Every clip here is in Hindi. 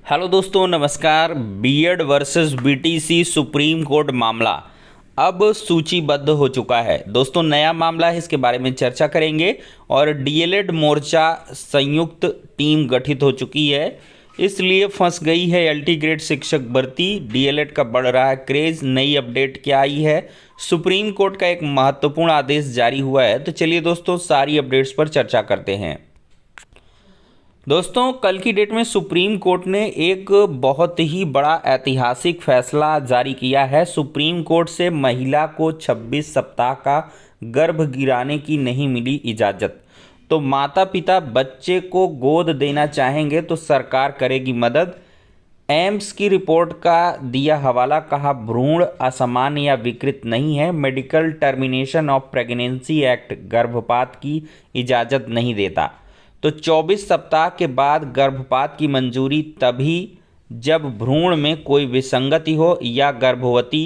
हेलो दोस्तों, नमस्कार। BEd versus BTC Supreme Court मामला अब सूचीबद्ध हो चुका है। दोस्तों, नया मामला है, इसके बारे में चर्चा करेंगे। और डीएलएड मोर्चा संयुक्त टीम गठित हो चुकी है, इसलिए फंस गई है एलटी ग्रेड शिक्षक भर्ती। डीएलएड का बढ़ रहा है क्रेज। नई अपडेट क्या आई है? सुप्रीम कोर्ट का एक महत्वपूर्ण आदेश जारी हुआ है। तो चलिए दोस्तों, सारी अपडेट्स पर चर्चा करते हैं। दोस्तों, कल की डेट में सुप्रीम कोर्ट ने एक बहुत ही बड़ा ऐतिहासिक फैसला जारी किया है। सुप्रीम कोर्ट से महिला को 26 सप्ताह का गर्भ गिराने की नहीं मिली इजाज़त। तो माता पिता बच्चे को गोद देना चाहेंगे तो सरकार करेगी मदद। एम्स की रिपोर्ट का दिया हवाला, कहा भ्रूण असामान्य या विकृत नहीं है। Medical termination of pregnancy act गर्भपात की इजाज़त नहीं देता। तो 24 सप्ताह के बाद गर्भपात की मंजूरी तभी जब भ्रूण में कोई विसंगति हो या गर्भवती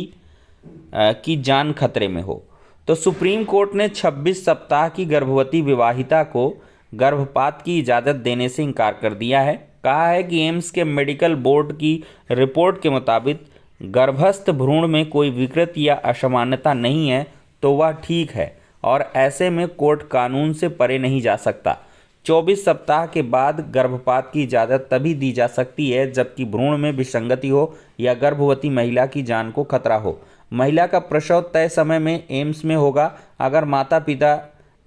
की जान खतरे में हो। तो सुप्रीम कोर्ट ने 26 सप्ताह की गर्भवती विवाहिता को गर्भपात की इजाज़त देने से इनकार कर दिया है। कहा है कि एम्स के मेडिकल बोर्ड की रिपोर्ट के मुताबिक गर्भस्थ भ्रूण में कोई विकृत या असामान्यता नहीं है तो वह ठीक है और ऐसे में कोर्ट कानून से परे नहीं जा सकता। 24 सप्ताह के बाद गर्भपात की इजाज़त तभी दी जा सकती है जबकि भ्रूण में विसंगति हो या गर्भवती महिला की जान को खतरा हो। महिला का प्रसव तय समय में एम्स में होगा। अगर माता पिता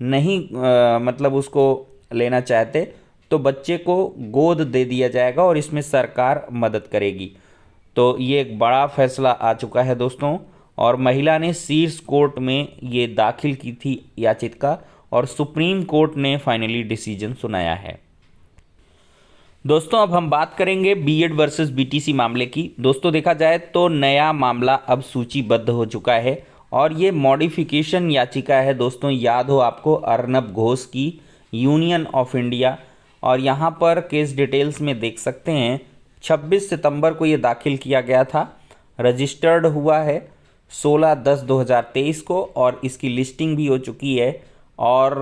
नहीं उसको लेना चाहते तो बच्चे को गोद दे दिया जाएगा और इसमें सरकार मदद करेगी। तो ये एक बड़ा फैसला आ चुका है दोस्तों। और महिला ने शीर्ष कोर्ट में ये दाखिल की थी याचिका और सुप्रीम कोर्ट ने फाइनली डिसीजन सुनाया है। दोस्तों, अब हम बात करेंगे बीएड वर्सेस बीटीसी मामले की। दोस्तों, देखा जाए तो नया मामला अब सूचीबद्ध हो चुका है और ये मॉडिफिकेशन याचिका है। दोस्तों, याद हो आपको अर्नब घोष की, यूनियन ऑफ इंडिया। और यहाँ पर केस डिटेल्स में देख सकते हैं 26 सितंबर को ये दाखिल किया गया था। रजिस्टर्ड हुआ है 16/10/2023 को और इसकी लिस्टिंग भी हो चुकी है। और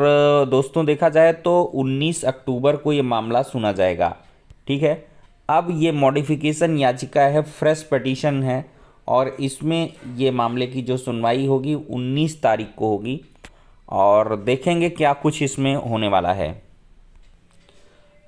दोस्तों, देखा जाए तो 19 अक्टूबर को ये मामला सुना जाएगा। ठीक है, अब ये मॉडिफिकेशन याचिका है, फ्रेश पिटीशन है और इसमें ये मामले की जो सुनवाई होगी 19 तारीख को होगी और देखेंगे क्या कुछ इसमें होने वाला है।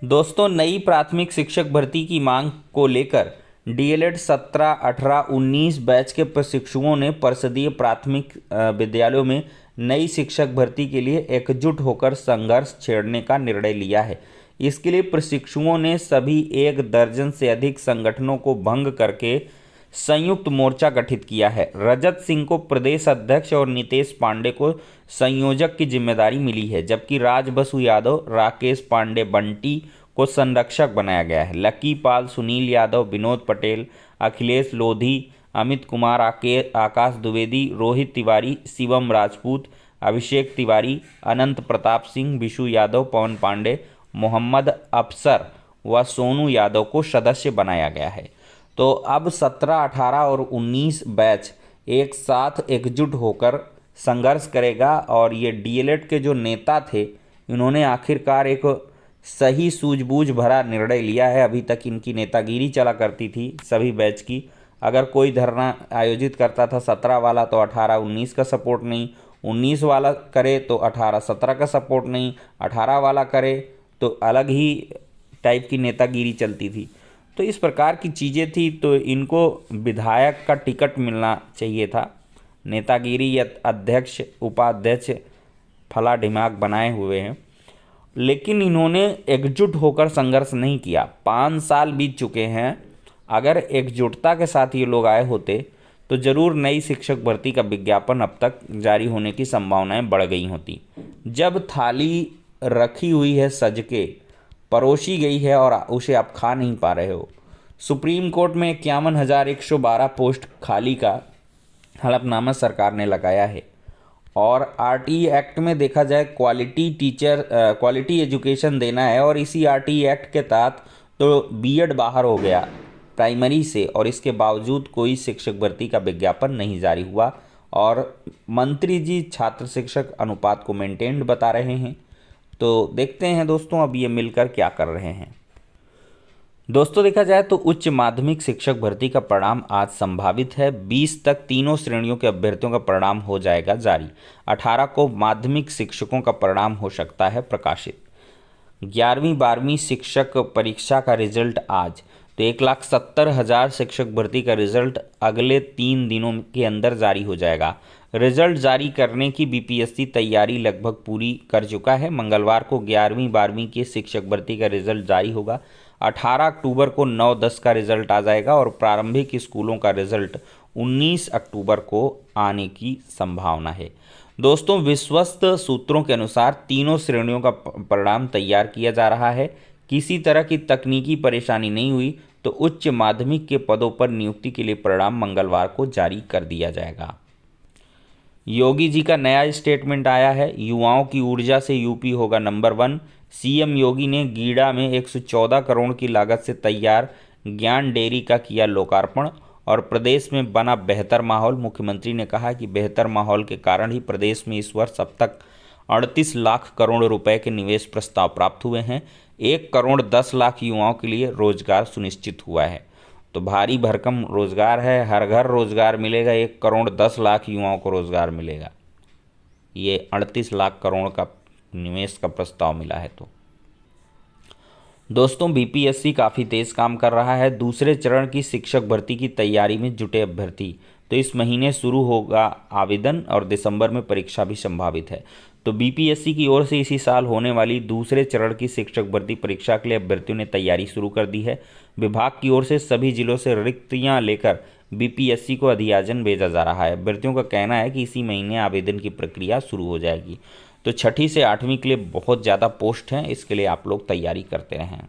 दोस्तों, नई प्राथमिक शिक्षक भर्ती की मांग को लेकर डीएलएड 17, 18, 19 बैच के प्रशिक्षुओं ने परिषदीय प्राथमिक विद्यालयों में नई शिक्षक भर्ती के लिए एकजुट होकर संघर्ष छेड़ने का निर्णय लिया है। इसके लिए प्रशिक्षुओं ने सभी 1 दर्जन से अधिक संगठनों को भंग करके संयुक्त मोर्चा गठित किया है। रजत सिंह को प्रदेश अध्यक्ष और नितेश पांडे को संयोजक की जिम्मेदारी मिली है, जबकि राज बसु यादव, राकेश पांडे, बंटी को संरक्षक बनाया गया है। लकी पाल, सुनील यादव, विनोद पटेल, अखिलेश लोधी, अमित कुमार, आकाश द्विवेदी, रोहित तिवारी, शिवम राजपूत, अभिषेक तिवारी, अनंत प्रताप सिंह, विशु यादव, पवन पांडे, मोहम्मद अफसर व सोनू यादव को सदस्य बनाया गया है। तो अब 17, 18 और 19 बैच एक साथ एकजुट होकर संघर्ष करेगा। और ये डीएलएड के जो नेता थे, इन्होंने आखिरकार एक सही सूझबूझ भरा निर्णय लिया है। अभी तक इनकी नेतागिरी चला करती थी सभी बैच की। अगर कोई धरना आयोजित करता था 17 वाला तो 18, 19 का सपोर्ट नहीं, 19 वाला करे तो 18, 17 का सपोर्ट नहीं, 18 वाला करे तो अलग ही टाइप की नेतागिरी चलती थी। तो इस प्रकार की चीज़ें थी। तो इनको विधायक का टिकट मिलना चाहिए था। नेतागिरी या अध्यक्ष उपाध्यक्ष फला दिमाग बनाए हुए हैं, लेकिन इन्होंने एकजुट होकर संघर्ष नहीं किया। 5 साल बीत चुके हैं। अगर एकजुटता के साथ ये लोग आए होते तो ज़रूर नई शिक्षक भर्ती का विज्ञापन अब तक जारी होने की संभावनाएं बढ़ गई होती। जब थाली रखी हुई है, सज के परोसी गई है और उसे आप खा नहीं पा रहे हो। सुप्रीम कोर्ट में 51,112 पोस्ट खाली का हलफनामा सरकार ने लगाया है। और आरटीई एक्ट में देखा जाए क्वालिटी एजुकेशन देना है और इसी आरटीई एक्ट के तहत तो बीएड बाहर हो गया प्राइमरी से और इसके बावजूद कोई शिक्षक भर्ती का विज्ञापन नहीं जारी हुआ। और मंत्री जी छात्र शिक्षक अनुपात को मेंटेन्ड बता रहे हैं। तो देखते हैं दोस्तों अब ये मिलकर क्या कर रहे हैं। दोस्तों देखा जाए तो उच्च माध्यमिक शिक्षक भर्ती का परिणाम आज संभावित है। 20 तक तीनों श्रेणियों के अभ्यर्थियों का परिणाम हो जाएगा जारी। 18 को माध्यमिक शिक्षकों का परिणाम हो सकता है प्रकाशित। 11वीं 12वीं शिक्षक परीक्षा का रिजल्ट आज। तो 1,70,000 शिक्षक भर्ती का रिजल्ट अगले 3 दिनों के अंदर जारी हो जाएगा। रिजल्ट जारी करने की बीपीएससी तैयारी लगभग पूरी कर चुका है। मंगलवार को 11वीं 12वीं के शिक्षक भर्ती का रिजल्ट जारी होगा। 18 अक्टूबर को 9-10 का रिजल्ट आ जाएगा और प्रारंभिक स्कूलों का रिजल्ट 19 अक्टूबर को आने की संभावना है। दोस्तों विश्वस्त सूत्रों के अनुसार तीनों श्रेणियों का परिणाम तैयार किया जा रहा है। किसी तरह की तकनीकी परेशानी नहीं हुई तो उच्च माध्यमिक के पदों पर नियुक्ति के लिए परिणाम मंगलवार को जारी कर दिया जाएगा। योगी जी का नया स्टेटमेंट आया है। युवाओं की ऊर्जा से यूपी होगा नंबर 1। सीएम योगी ने गीडा में 114 करोड़ की लागत से तैयार ज्ञान डेयरी का किया लोकार्पण और प्रदेश में बना बेहतर माहौल। मुख्यमंत्री ने कहा कि बेहतर माहौल के कारण ही प्रदेश में इस वर्ष अब तक 38 लाख करोड़ रुपए के निवेश प्रस्ताव प्राप्त हुए हैं। 1,10,00,000 युवाओं के लिए रोजगार सुनिश्चित हुआ है। तो भारी भरकम रोजगार है, हर घर रोजगार मिलेगा। 1,10,00,000 युवाओं को रोजगार मिलेगा। ये 38 लाख करोड़ का निवेश का प्रस्ताव मिला है। तो दोस्तों बीपीएससी काफ़ी तेज काम कर रहा है। दूसरे चरण की शिक्षक भर्ती की तैयारी में जुटे अभ्यर्थी। तो इस महीने शुरू होगा आवेदन और दिसंबर में परीक्षा भी संभावित है। तो बीपीएससी की ओर से इसी साल होने वाली दूसरे चरण की शिक्षक भर्ती परीक्षा के लिए अभ्यर्थियों ने तैयारी शुरू कर दी है। विभाग की ओर से सभी जिलों से रिक्तियां लेकर बीपीएससी को अधियाचन भेजा जा रहा है। अभ्यर्थियों का कहना है कि इसी महीने आवेदन की प्रक्रिया शुरू हो जाएगी। तो 6ठी से 8वीं के लिए बहुत ज़्यादा पोस्ट हैं, इसके लिए आप लोग तैयारी करते रहें।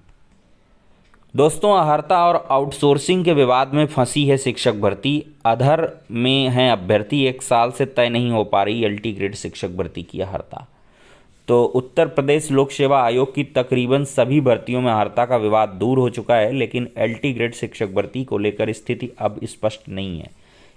दोस्तों अहर्ता और आउटसोर्सिंग के विवाद में फंसी है शिक्षक भर्ती। अधर में हैं अभ्यर्थी। 1 साल से तय नहीं हो पा रही एलटी ग्रेड शिक्षक भर्ती की अहर्ता। तो उत्तर प्रदेश लोक सेवा आयोग की तकरीबन सभी भर्तियों में अहर्ता का विवाद दूर हो चुका है, लेकिन एलटी ग्रेड शिक्षक भर्ती को लेकर स्थिति अब स्पष्ट नहीं है।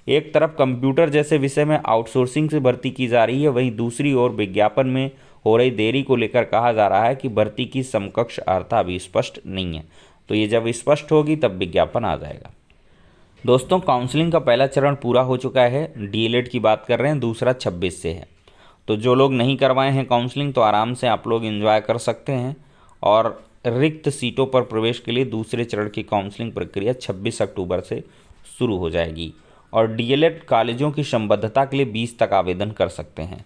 एक तरफ कंप्यूटर जैसे विषय में आउटसोर्सिंग से भर्ती की जा रही है, वहीं दूसरी ओर विज्ञापन में हो रही देरी को लेकर कहा जा रहा है कि भर्ती की समकक्ष अहर्ता अभी स्पष्ट नहीं है। तो ये जब स्पष्ट होगी तब विज्ञापन आ जाएगा। दोस्तों काउंसलिंग का पहला चरण पूरा हो चुका है। डीएलएड की बात कर रहे हैं, दूसरा 26 से है। तो जो लोग नहीं करवाए हैं काउंसलिंग तो आराम से आप लोग एंजॉय कर सकते हैं। और रिक्त सीटों पर प्रवेश के लिए दूसरे चरण की काउंसलिंग प्रक्रिया 26 अक्टूबर से शुरू हो जाएगी। और डीएलएड कॉलेजों की संबद्धता के लिए 20 तक आवेदन कर सकते हैं।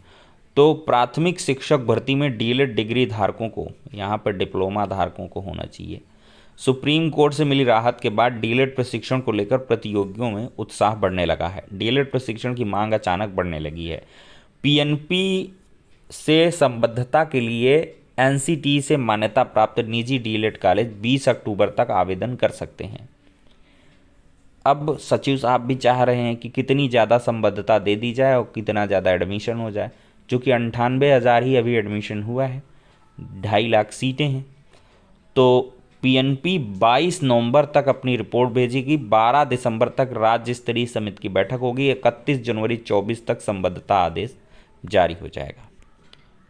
तो प्राथमिक शिक्षक भर्ती में डीएलएड डिग्री धारकों को, यहाँ पर डिप्लोमा धारकों को होना चाहिए। सुप्रीम कोर्ट से मिली राहत के बाद डीएलएड प्रशिक्षण को लेकर प्रतियोगियों में उत्साह बढ़ने लगा है। डीएलएड प्रशिक्षण की मांग अचानक बढ़ने लगी है। पीएनपी से संबद्धता के लिए एनसीटी से मान्यता प्राप्त निजी डीएलएड कॉलेज 20 अक्टूबर तक आवेदन कर सकते हैं। अब सचिव साहब भी चाह रहे हैं कि कितनी ज़्यादा संबद्धता दे दी जाए और कितना ज़्यादा एडमिशन हो जाए, चूँकि 98,000 ही अभी एडमिशन हुआ है, 2.5 लाख सीटें हैं। तो पीएनपी 22 नवंबर तक अपनी रिपोर्ट भेजेगी। 12 दिसंबर तक राज्य स्तरीय समिति की बैठक होगी। 31 जनवरी 24 तक संबद्धता आदेश जारी हो जाएगा।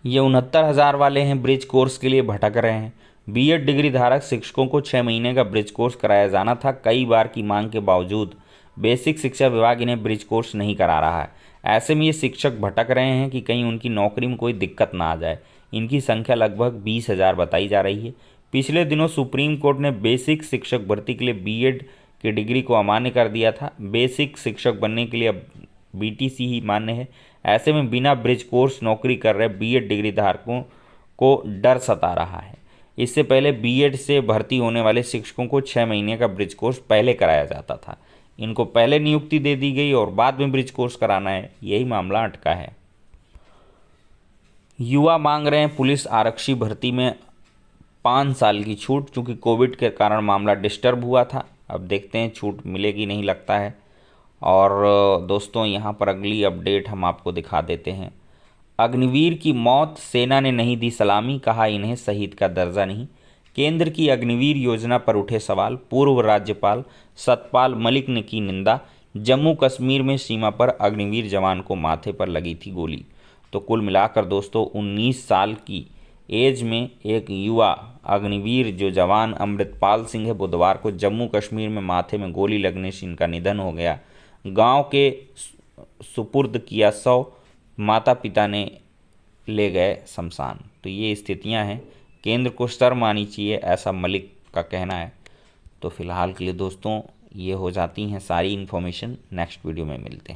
ये 69,000 वाले हैं ब्रिज कोर्स के लिए भटक रहे हैं। बीएड डिग्री धारक शिक्षकों को 6 महीने का ब्रिज कोर्स कराया जाना था। कई बार की मांग के बावजूद बेसिक शिक्षा विभाग इन्हें ब्रिज कोर्स नहीं करा रहा है। ऐसे में ये शिक्षक भटक रहे हैं कि कहीं उनकी नौकरी में कोई दिक्कत ना आ जाए। इनकी संख्या लगभग 20,000 बताई जा रही है। पिछले दिनों सुप्रीम कोर्ट ने बेसिक शिक्षक भर्ती के लिए बीएड की डिग्री को अमान्य कर दिया था। बेसिक शिक्षक बनने के लिए अब बीटीसी ही मान्य है। ऐसे में बिना ब्रिज कोर्स नौकरी कर रहे बीएड डिग्री धारकों को डर सता रहा है। इससे पहले बीएड से भर्ती होने वाले शिक्षकों को 6 महीने का ब्रिज कोर्स पहले कराया जाता था। इनको पहले नियुक्ति दे दी गई और बाद में ब्रिज कोर्स कराना है, यही मामला अटका है। युवा मांग रहे हैं पुलिस आरक्षी भर्ती में 5 साल की छूट, चूँकि कोविड के कारण मामला डिस्टर्ब हुआ था। अब देखते हैं छूट मिलेगी नहीं लगता है। और दोस्तों यहाँ पर अगली अपडेट हम आपको दिखा देते हैं। अग्निवीर की मौत, सेना ने नहीं दी सलामी, कहा इन्हें शहीद का दर्जा नहीं। केंद्र की अग्निवीर योजना पर उठे सवाल, पूर्व राज्यपाल सतपाल मलिक ने की निंदा। जम्मू कश्मीर में सीमा पर अग्निवीर जवान को माथे पर लगी थी गोली। तो कुल मिलाकर दोस्तों 19 साल की एज में एक युवा अग्निवीर जो जवान अमृतपाल सिंह है, बुधवार को जम्मू कश्मीर में माथे में गोली लगने से इनका निधन हो गया। गांव के सुपुर्द किया शव, माता पिता ने ले गए शमशान। तो ये स्थितियां हैं, केंद्र को शर्म आनी चाहिए, ऐसा मलिक का कहना है। तो फिलहाल के लिए दोस्तों ये हो जाती हैं सारी इन्फॉर्मेशन, नेक्स्ट वीडियो में मिलते हैं।